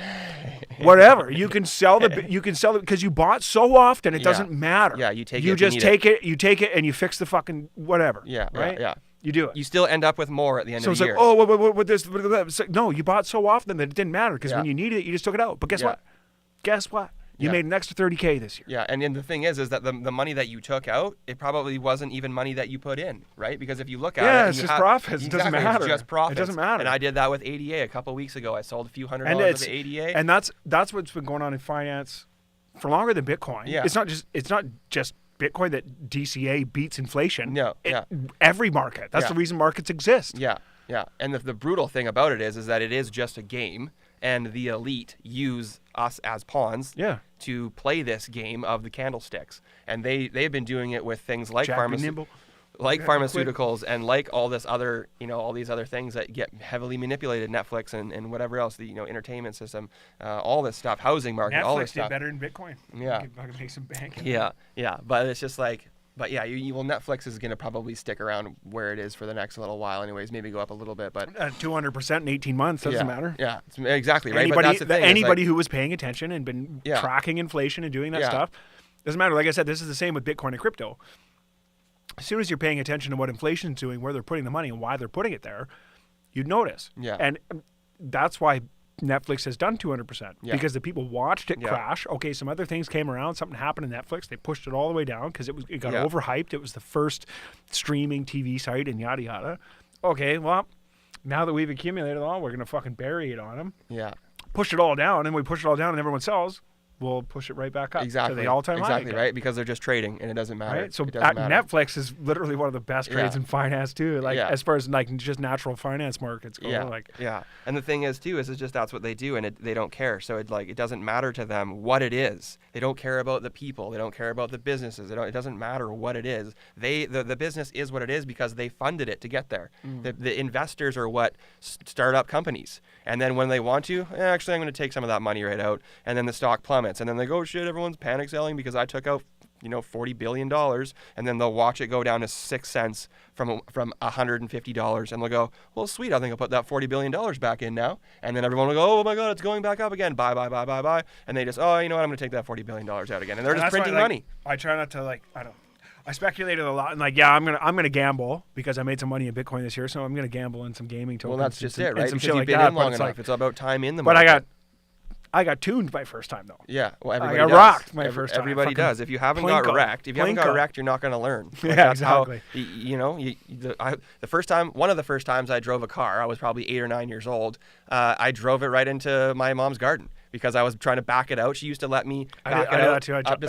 whatever, you can sell because you bought so often it Yeah. doesn't matter. Yeah, you take it You if you just need take it, you take it and you fix the fucking whatever. Yeah, right. yeah. You do it. You still end up with more at the end So of it's the like, year. oh, what this? It's like, no, you bought so often that it didn't matter because Yeah. when you needed it, you just took it out. But guess Yeah. what? Guess what? You Yeah. made an extra $30K this year. Yeah, and the thing is that the money that you took out, it probably wasn't even money that you put in, right? Because if you look at it, Yeah, and it's you just have- profits. It doesn't Exactly, matter. It's just profits. It doesn't matter. And I did that with ADA a couple weeks ago. I sold a few $100 And worth of ADA. and that's what's been going on in finance for longer than Bitcoin. Yeah. It's not just Bitcoin that DCA beats inflation. No, yeah. Every market. That's Yeah. the reason markets exist. Yeah, yeah. And the brutal thing about it is that it is just a game, and the elite use us as pawns Yeah. to play this game of the candlesticks. And they've been doing it with things like Jack be nimble. pharmaceuticals and like all this other, all these other things that get heavily manipulated, Netflix and whatever else, the entertainment system, all this stuff, housing market, all this Netflix did stuff. better than Bitcoin. Yeah. I can make some bank. Yeah, yeah, but it's just like, Netflix is gonna probably stick around where it is for the next little while, anyways. Maybe go up a little bit, but 200% in 18 months doesn't matter. Yeah, exactly right. Anybody, but that's the thing. is, anybody like, who was paying attention and been Yeah. tracking inflation and doing that Yeah. stuff doesn't matter. Like I said, this is the same with Bitcoin and crypto. As soon as you're paying attention to what inflation's doing, where they're putting the money, and why they're putting it there, you'd notice. Yeah. And that's why Netflix has done 200% Yeah. because the people watched it Yeah. crash. Okay, some other things came around. Something happened to Netflix. They pushed it all the way down because it got Yeah. overhyped. It was the first streaming TV site and yada yada. Okay, well, now that we've accumulated it all, we're gonna fucking bury it on them. yeah, Push it all down, and we push it all down, and everyone sells. We'll push it right back up exactly. to the all-time high. Exactly again. right, because they're just trading and it doesn't matter. Right. So it doesn't matter. Netflix is literally one of the best trades Yeah. in finance too. Like Yeah. as far as like just natural finance markets go. Yeah, Like yeah. And the thing is too is it's just that's what they do, and they don't care. So it doesn't matter to them what it is. They don't care about the people. They don't care about the businesses. It doesn't matter what it is. The business is what it is because they funded it to get there. The investors are what start up companies, and then when they want to, actually I'm going to take some of that money right out, and then the stock plummets, and then they go, oh, shit, everyone's panic selling because I took out $40 billion, and then they'll watch it go down to 6 cents from $150, and they'll go, well, sweet, I think I'll put that $40 billion back in now, and then everyone will go, oh my god, it's going back up again, buy, and they just, oh, you know what, I'm going to take that $40 billion out again, and they're just that's why, printing like, money. I try not to I speculated a lot and like I'm gonna gamble because I made some money in Bitcoin this year, so I'm gonna gamble in some gaming tokens. Well, that's just it, and right? some Because shit you've like been that, in but long it's enough. like- It's about time in the But market. I got tuned my first time though. Yeah, well, I everybody got does. rocked my first time. Everybody Fucking does. If you haven't got plinko. wrecked, Plinko. you're not going to learn. Yeah, That's how- exactly. the first time, one of the first times I drove a car, I was probably 8 or 9 years old. I drove it right into my mom's garden because I was trying to back it out. She used to let me back I it did out that too. up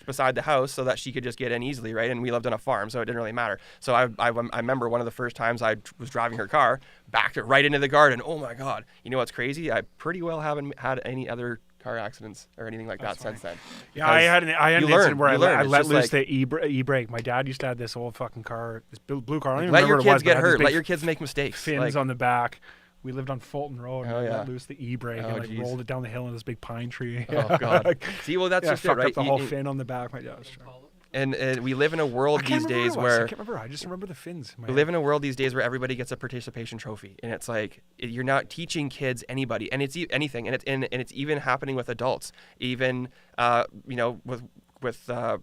beside the house so that she could just get in easily, right? And we lived on a farm, so it didn't really matter. So I remember one of the first times I was driving her car, backed it right into the garden. Oh my God! You know what's crazy? I pretty well haven't had any other car accidents or anything like that since then. Yeah, I had an you incident learn, where you I learn. let It's just loose like- the e-brake. My dad used to have this old fucking car, this blue car. I don't even Let remember your what it was, kids but it get had these hurt. big Let your kids make mistakes. fins Like, on the back. We lived on Fulton Road, and Oh, I yeah. let loose the e-brake Oh, and like geez. rolled it down the hill in this big pine tree. Oh God! See, well, that's Yeah, just it, fucked right? up the whole fin on the back. My dad was trying. And we live in a I world can't these remember days what it was. I where can't remember. I just remember the fins. in my we head. live in a world these days where everybody gets a participation trophy, and it's like you're not teaching kids anybody, and it's anything, and it's even happening with adults, even with I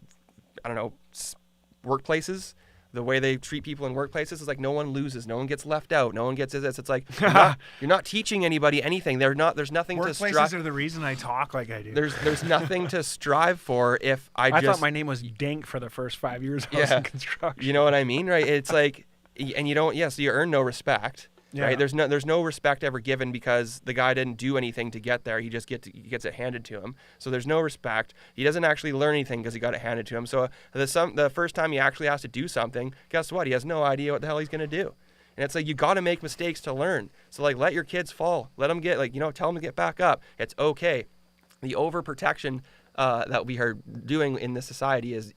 don't know, workplaces. The way they treat people in workplaces is like no one loses, no one gets left out, no one gets this. It's like you're not teaching anybody anything. There's nothing to Workplaces strive. are the reason I talk like I do. There's nothing to strive for if I I just thought my name was Dink for the first 5 years I was Yeah. in construction. You know what I mean, right? It's like, and you don't. So you earn no respect, Yeah. right? There's no respect ever given because the guy didn't do anything to get there. He just gets it handed to him. So there's no respect. He doesn't actually learn anything because he got it handed to him. So the first time he actually has to do something, guess what? He has no idea what the hell he's gonna do. And it's like you got to make mistakes to learn. So like let your kids fall. Let them get tell them to get back up. It's okay. The overprotection that we are doing in this society is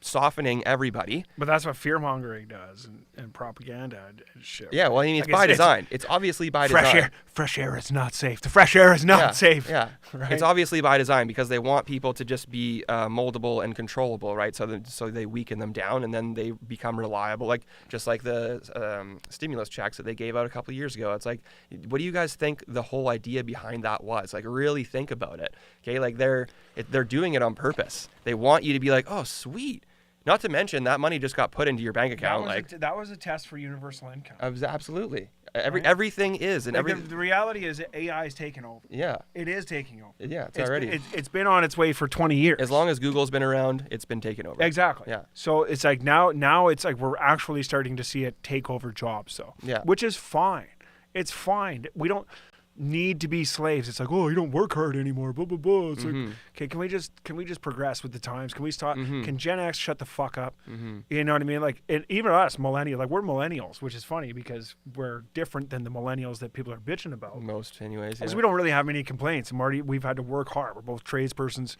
softening everybody. But that's what fear mongering does and propaganda and shit. Yeah, well, I mean, it's Like, by design. It's obviously by design. Fresh air is not safe. The fresh air is not safe. Yeah, Right? It's obviously by design because they want people to just be moldable and controllable, right? So they weaken them down and then they become reliable, like just like the stimulus checks that they gave out a couple of years ago. It's like, what do you guys think the whole idea behind that was? Like, really think about it, okay? Like they're doing it on purpose. They want you to be like, oh, sweet. Not to mention that money just got put into your bank account. That was a test for universal income. Absolutely. Right? Everything is, and The reality is that AI is taking over. Yeah. It is taking over. Yeah, it's already. It's been on its way for 20 years. As long as Google's been around, it's been taken over. Exactly. Yeah. So it's like now it's like we're actually starting to see it take over jobs, though. Yeah. Which is fine. It's fine. We don't need to be slaves. It's like, oh, you don't work hard anymore. Blah blah blah. It's like, okay, can we just progress with the times? Can we stop? Can Gen X shut the fuck up? You know what I mean? Like, and even us millennials, like we're millennials, which is funny because we're different than the millennials that people are bitching about. Most, anyways. Because Yeah. we don't really have any complaints. And Marty, we've had to work hard. We're both tradespersons.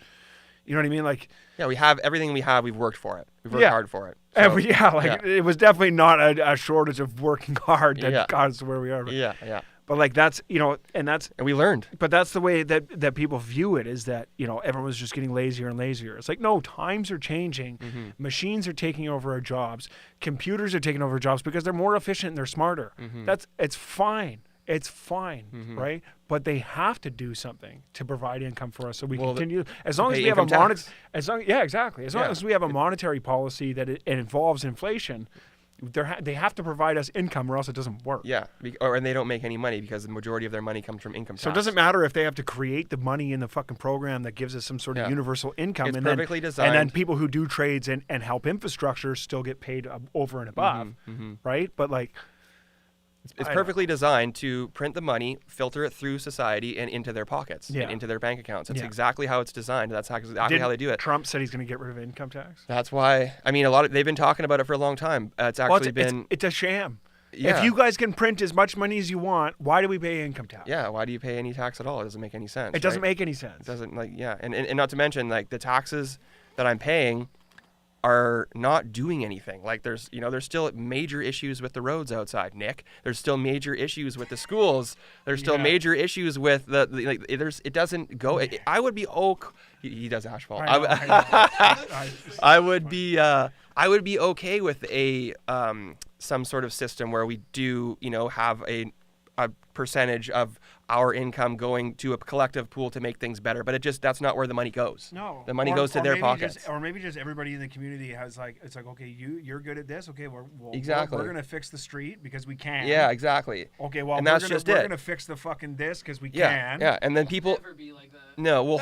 You know what I mean? Like, Yeah, we have everything we have. We've worked for it. We've worked hard for it. and So, it was definitely not a shortage of working hard that Yeah. got us to where we are. Yeah, yeah. But like that's and we learned. but that's the way that people view it, is that everyone's just getting lazier and lazier. It's like, no, times are changing. Machines are taking over our jobs. Computers are taking over jobs because they're more efficient and they're smarter. It's fine. It's fine, right? But they have to do something to provide income for us, so we continue. As long as pay we have a income tax. exactly. As long as we have a monetary policy that it involves inflation, they have to provide us income, or else it doesn't work. Yeah, and they don't make any money because the majority of their money comes from income tax. So it doesn't matter if they have to create the money in the fucking program that gives us some sort of universal income. It's and perfectly then, designed. And then people who do trades and help infrastructure still get paid over and above, right? But like, It's perfectly designed to print the money, filter it through society and into their pockets, and into their bank accounts. That's exactly how it's designed. That's exactly how they do it. Trump said he's going to get rid of income tax. That's why. I mean, they've been talking about it for a long time. It's actually been. It's a sham. Yeah. If you guys can print as much money as you want, why do we pay income tax? Yeah. Why do you pay any tax at all? It doesn't make any sense. It doesn't make any sense. It doesn't and not to mention like the taxes that I'm paying are not doing anything. Like there's still major issues with the roads outside, Nick. There's still major issues with the schools. There's still major issues with it doesn't go. I would be he does asphalt. I would be okay with a some sort of system where we do have a percentage of our income going to a collective pool to make things better, but that's not where the money goes. No, the money goes to their pockets. Or maybe just everybody in the community has it's like, okay, you're good at this. Okay, we're gonna fix the street because we can. Yeah, exactly. Okay, well, and we're gonna fix the fucking this because we can. Yeah, and then people. Never be like that. No,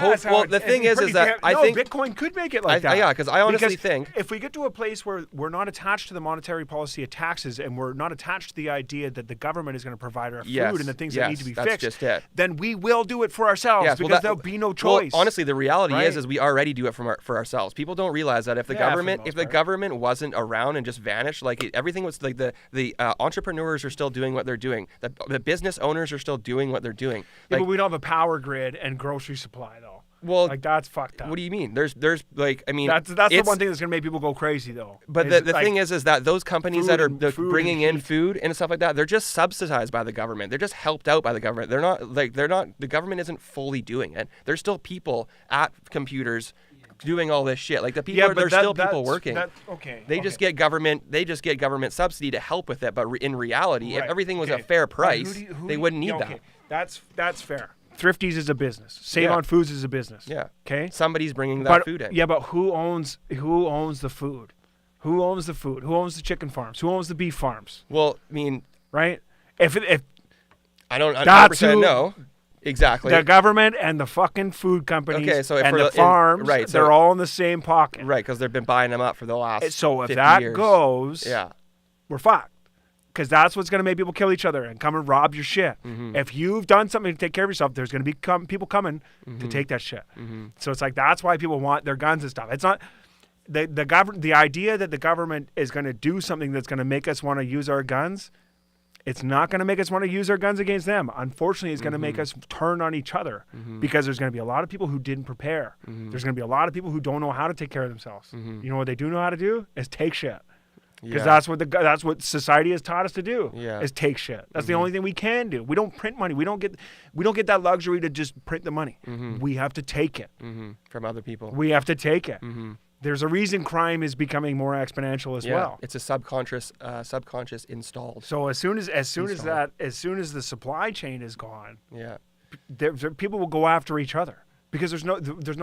the thing is that I think Bitcoin could make it like that. Yeah, because I honestly think if we get to a place where we're not attached to the monetary policy of taxes and we're not attached to the idea that the government is going to provide our food and the things that need to be fixed, then we will do it for ourselves because there'll be no choice. Well, honestly, the reality is we already do it for ourselves. People don't realize that if the government wasn't around and just vanished, like everything was like the entrepreneurs are still doing what they're doing. The business owners are still doing what they're doing. But we don't have a power grid and grocery supply though. Well, like that's fucked up. What do you mean? There's like I mean that's the one thing that's gonna make people go crazy though. But the thing is that those companies that are bringing in food and stuff like that, they're just subsidized by the government. They're just helped out by the government. They're not the government isn't fully doing it. There's still people at computers doing all this shit. Like the people there's still people working. They just get government subsidy to help with it. But in reality, if everything was a fair price, they wouldn't need that. That's fair. Thrifties is a business. Save on Foods is a business. Yeah. Okay. Somebody's bringing that food in. Yeah, but who owns the food? Who owns the food? Who owns the chicken farms? Who owns the beef farms? Well, I mean, right? If I don't 100% know exactly. The government and the fucking food companies and the farms, they're all in the same pocket. Right, because they've been buying them up for the last 50 So if that years. goes, we're fucked. Because that's what's going to make people kill each other and come and rob your shit. If you've done something to take care of yourself, there's going to be people coming to take that shit. So it's like that's why people want their guns and stuff. It's not the idea that the government is going to do something that's going to make us want to use our guns. It's not going to make us want to use our guns against them. Unfortunately, it's going to make us turn on each other because there's going to be a lot of people who didn't prepare. There's going to be a lot of people who don't know how to take care of themselves. You know what they do know how to do is take shit. Because that's what society has taught us to do. Is take shit. That's the only thing we can do. We don't print money. We don't get that luxury to just print the money. We have to take it from other people. We have to take it. There's a reason crime is becoming more exponential as well. It's a subconscious installed. So as soon as the supply chain is gone, people will go after each other. because there's no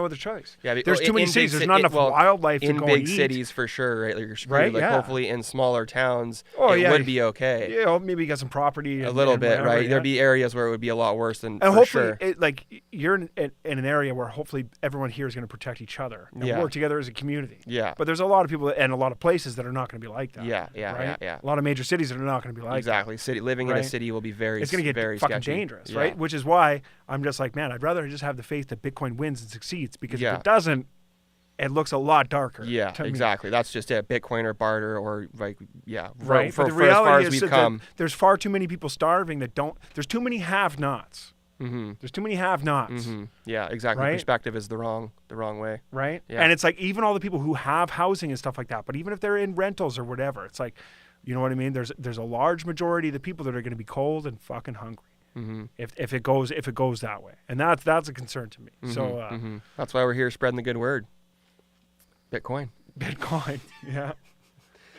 other choice. Yeah, there's too many cities. There's not enough wildlife to in go big and eat. cities for sure. Right, you're screwed. Right, Like yeah. hopefully in smaller towns, it would be okay. Yeah, well, maybe you got some property. A little bit, whatever, right? yeah. There'd be areas where it would be a lot worse than. And for hopefully, sure. you're in an area where hopefully everyone here is going to protect each other and Yeah. work together as a community. Yeah. But there's a lot of people and a lot of places that are not going to be like that. Yeah. right? Yeah. A lot of major cities that are not going to be like Exactly. Living in Right. a city will be very. It's going to get very fucking sketchy. dangerous, Yeah. right? Which is why I'm just like, man, I'd rather just have the faith that Bitcoin wins and succeeds, because Yeah. if it doesn't, it looks a lot darker. Yeah, to me. exactly. That's just it. Bitcoin or barter or like, yeah, Right. For But the as far reality as is we've that come. there's far too many people starving that don't. There's too many have-nots. Mm-hmm. There's too many have-nots. Mm-hmm. Yeah, exactly. Right? Perspective is the wrong way. Right? Yeah. And it's like even all the people who have housing and stuff like that, but even if they're in rentals or whatever, it's like, you know what I mean? There's a large majority of the people that are going to be cold and fucking hungry Mm-hmm. if it goes that way, and that's a concern to me. So That's why we're here spreading the good word. Bitcoin. Bitcoin, yeah,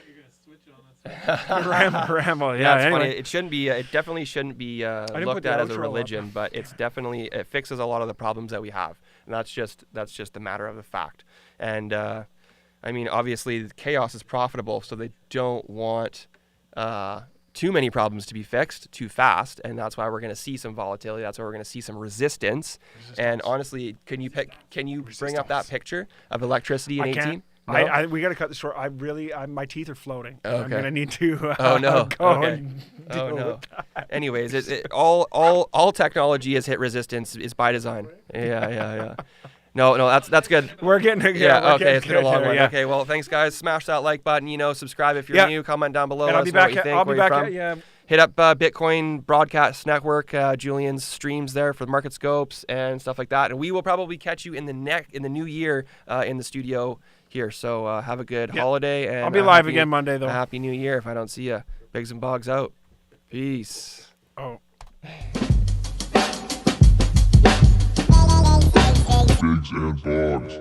You're gonna switch on us. ramble, Yeah, it's anyway. funny. It shouldn't be. It definitely shouldn't be didn't put looked the at as outro a up. religion, but it's definitely it fixes a lot of the problems that we have, and that's just the matter of the fact. And I mean, obviously, chaos is profitable, so they don't want too many problems to be fixed too fast, and that's why we're going to see some volatility. That's why we're going to see some resistance. And honestly, can you bring up that picture of electricity in I 18? can't. No? We got to cut this short. My teeth are floating. Okay. I'm gonna need to. Oh no. Go Okay. and Oh deal no. with that. Anyways, all technology is hit resistance is by design. Yeah. No, that's good. We're getting. Yeah, we're okay, getting it's been a good long here, one. yeah. Okay, well, thanks guys. Smash that like button. Subscribe if you're Yeah. new. Comment down below. And Let I'll us be know what back. you think. I'll be where you're back. from. Yeah. Hit up Bitcoin Broadcast Network, Julian's streams there for the market scopes and stuff like that. And we will probably catch you in the new year in the studio here. So have a good holiday. And I'll be live again Monday though. A happy New Year if I don't see you. Biggs and Boggs out. Peace. Oh. Biggs and Boggs.